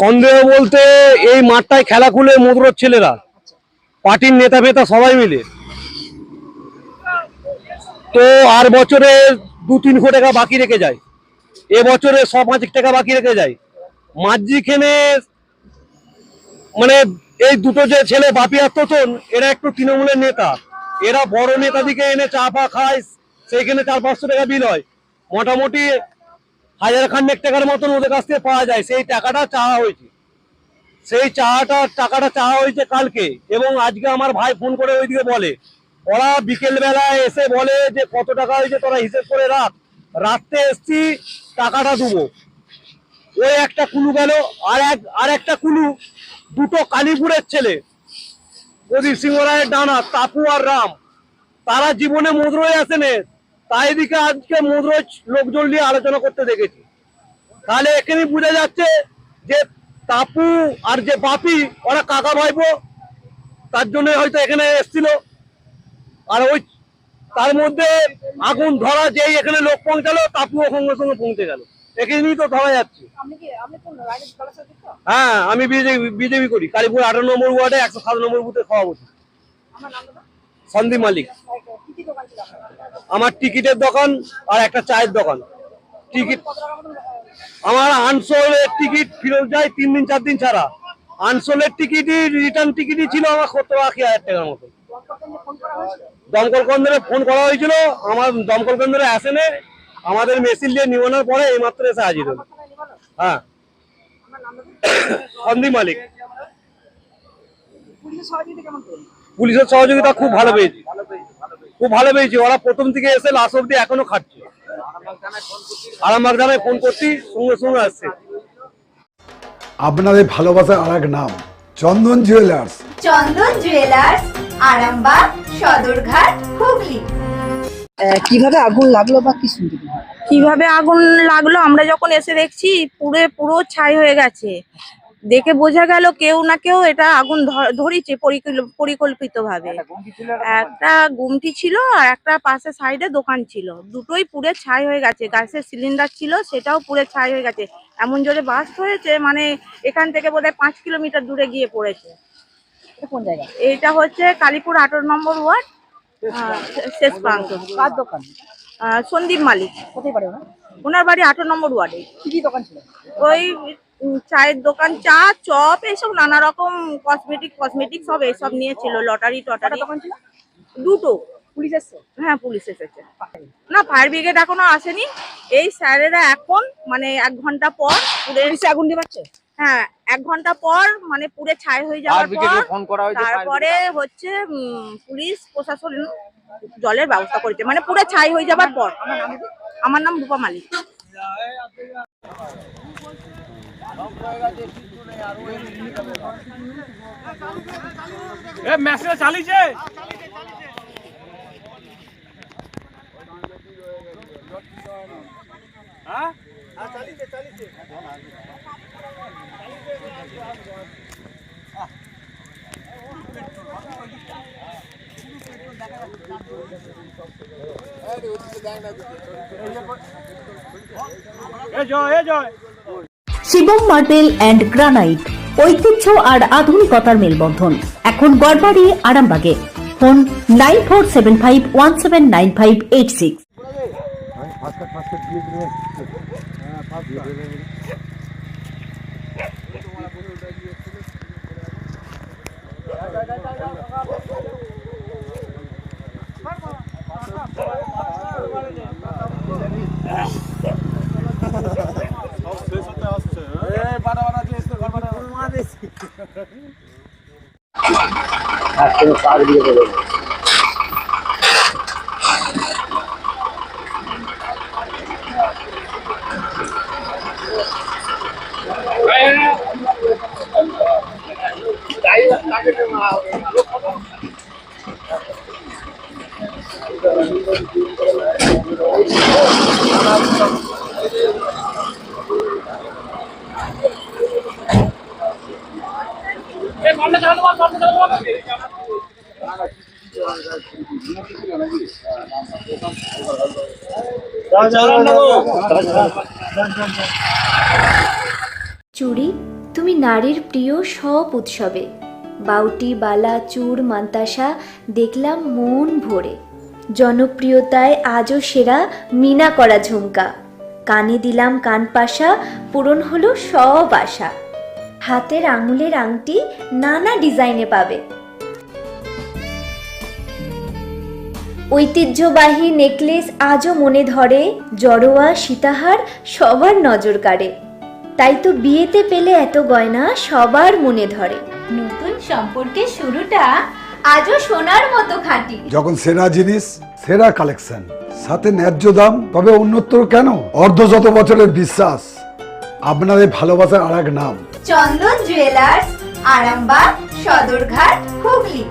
সন্দেহ বলতে এই মাঠটায় খেলা খুলে মধুর ছেলেরা পার্টির নেতা ফেতা সবাই মিলে তো আর বছরে 2-3 কোটি টাকা বাকি রেখে যায়, এবছরে 100-5 টাকা বাকি রেখে যায়। মাঝিখানে মানে এই দুটো যে ছেলে বাপি আর তোতন, এরা একটু তৃণমূলের নেতা, এরা বড় নেতাদিকে এনে চা ফা খায়, সেইখানে 400-500 টাকা বিল হয়, মোটামুটি 1000 টাকার মতন ওদের কাছ থেকে পাওয়া যায়। সেই টাকাটা চাওয়া হয়েছে, সেই টাকাটা চাওয়া হয়েছে কালকে, এবং আজকে আমার ভাই ফোন করে ওইদিকে বলে, ওরা বিকেল বেলায় এসে বলে যে কত টাকা হয়েছে তোরা হিসেব করে রাখ, রাত্রে এসছি টাকাটা দেবো। ওই একটা কুলু গেল, আর একটা কুলু দুটো কালীপুরের ছেলে, প্রদীপ সিংহ রায়ের ডানা, তাপু আর রাম, তারা জীবনে মধুরই আসেনে, তাই দিকে আজকে মধুর লোকজন নিয়ে আলোচনা করতে দেখেছি। তাহলে এখানে বোঝা যাচ্ছে যে তাপু আর যে বাপি ওরা কাকা ভাইপো, তার জন্য হয়তো এখানে এসছিল। আর ওই তার মধ্যে আগুন ধরা যেই এখানে লোক পৌঁছালো, তাপুও সঙ্গে সঙ্গে পৌঁছে গেল, এখানেই তো ধরা যাচ্ছে। হ্যাঁ, আমি বিজেপি করি, কালীপুর 18 নম্বর ওয়ার্ডে 107 নম্বর বুথে সভাপতি। সন্দীপ মালিক। আমার টিকিটের দোকান আর একটা চায়ের দোকান। টিকিট আমার আনসোলের টিকিট ফেরত যায় 3 দিন 4 দিন ছাড়া। আনসোলের টিকিটই রিটার্ন টিকিটই ছিল আমার 70-80 টাকার মতো। দমকল কেন্দ্রে ফোন করা হয়েছিল, আমার দমকল কেন্দ্রে আসেনি, আমাদের মেশিন দিয়ে নিবানোর পরে এইমাত্র এসে হাজির হলো। হ্যাঁ, সন্দীপ মালিক। পুলিশের সহযোগিতা খুব ভালো পেয়েছি, খুব ভালো পেয়েছি। ওরা প্রথম থেকে এসে লাস্ট অব্দি এখনো খাটছে। আরামবাগ থানায় ফোন করছি, সঙ্গে সঙ্গে আসছে। আপনাদের ভালোবাসার আর এক নাম চন্দন জুয়েলার্স। চন্দন জুয়েলার্স, আরামবাগ, সদরঘাট, হুগলি। কিভাবে আগুন লাগলো বা কি শুনতে পেলেন? কিভাবে আগুন লাগলো আমরা যখন এসে দেখছি পুরো ছাই হয়ে গেছে, দেখে বোঝা গেল কেউ না কেউ এটা আগুন ধরিয়েছে পরিকল্পিতভাবে। একটা গুমটি ছিল আর একটা পাশে সাইডে দোকান ছিল, দুটোই পুড়ে ছাই হয়ে গেছে। গ্যাসের সিলিন্ডার ছিল, সেটাও পুড়ে ছাই হয়ে গেছে। এমন জোরে বাস্ট হয়েছে, মানে এখান থেকে বোধহয় 5 কিলোমিটার দূরে গিয়ে পড়েছে। কোন জায়গা? এটা হচ্ছে কালীপুর 18 নম্বর ওয়ার্ড, শেষ প্রান্ত। কার দোকান? সন্দীপ মালিক। কোথায় বাড়ি ওনার? ওনার বাড়ি 18 নম্বর ওয়ার্ডে। কি দোকান ছিল? ওই চায়ের দোকান, চা, চপ, এইসব নানা রকম কসমেটিক সব এইসব নিয়েছিল। লটারি দোকান ছিল দুটো। পুলিশ এসেছে? হ্যাঁ, পুলিশ এসেছে। না, ফায়ার ব্রিগেড এখনো আসেনি। এই স্যারেরা এখন মানে 1 ঘন্টা পর পুলিশে আগুন নিভাচ্ছে। হ্যাঁ, 1 ঘন্টা পর মানে পুরে ছাই হয়ে যাওয়ার পর তারপরে হচ্ছে পুলিশ প্রশাসন জলের ব্যবস্থা করেছে, মানে পুরো ছাই হয়ে যাবার পর। আমার নাম রূপা মালিক। মেসেজ চালিয়েছে। হ্যাঁ, চালিয়েছে। শিবম মার্বেল অ্যান্ড গ্রানাইট, ঐতিহ্য আর আধুনিকতার মেলবন্ধন, এখন গড়বাড়ি, আরামবাগে। ফোন 9475179586। চুড়ি তুমি নারীর প্রিয় সব উৎসবে, বাউটি বালা চূড় মান্তাসা দেখলাম মন ভরে। জনপ্রিয়তায় আজও সেরা মিনা করা ঝুমকা, কানে দিলাম কানপাশা, পূরণ হলো সব আশা। হাতের আঙুলের আংটি নানা ডিজাইনে পাবে, ঐতিহ্যবাহী নেকলেস আজও মনে ধরে, জড়োয়া সীতাহার সবার নজর কাড়ে। তাই তো বিয়েতে পেলে এত গয়না সবার মনে ধরে। নতুন সম্পর্কের শুরুটা আজও সোনার মতো খাঁটি। যখন সেরা জিনিস, সেরা কালেকশন, সাথে ন্যায্য দাম, তবে উন্নতর কেন? অর্ধশত বছরের বিশ্বাস, আপনাদের ভালোবাসার আর এক নাম চন্দন জুয়েলার্স, আরামবাগ, সদরঘাট, হুগলি।